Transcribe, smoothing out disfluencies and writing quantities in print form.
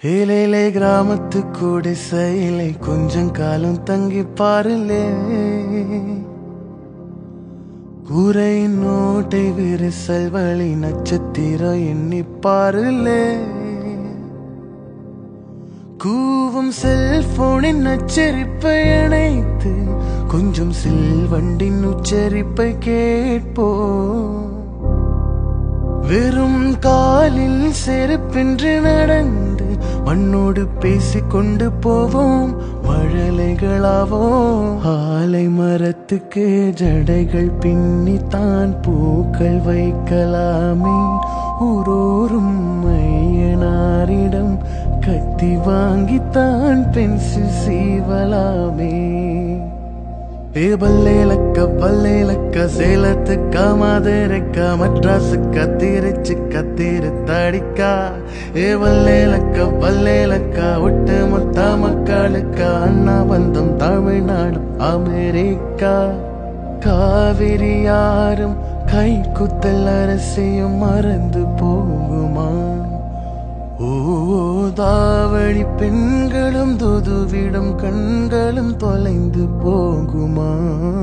ஏலேலே கிராமத்து குடிசையிலே கொஞ்சம் காலம் தங்கி பாருலே. கூரையின் நோட்டை விரிசல் வழி நட்சத்திரம் எண்ணி பாருலே. கூவும் செல்போனின் நச்சரிப்பை அணைத்து கொஞ்சம் சில்வண்டின் உச்சரிப்பை கேட்போ. வெறும் காலில் செருப்பின்றி நடந்து மண்ணோடு பேசிக்கொண்டு போவோம், மழலைகளாவோம். ஆலை மரத்துக்கு ஜடைகள் பின்னித்தான் பூக்கள் வைக்கலாமே. ஊரோரும் மையனாரிடம் கத்தி வாங்கித்தான் பென்சில் சீவலாமே. பல்லேலக்க பல்லேலக்க சேலத்துக்கா மதுரைக்கா மட்ராசுக்கா திருச்சிக்கா திருத்தடிக்கா. பல்லேலக்க பல்லேலக்கா ஒட்டு மொத்த மக்களுக்கா அண்ணா பந்தம் தமிழ்நாடு அமெரிக்கா. காவிரி யாரும் கை குத்தல் அரசியும் மறந்து போகுமா? தாவழி பெண்களும் துதுவிடும் கண்களும் தொலைந்து போகுமா?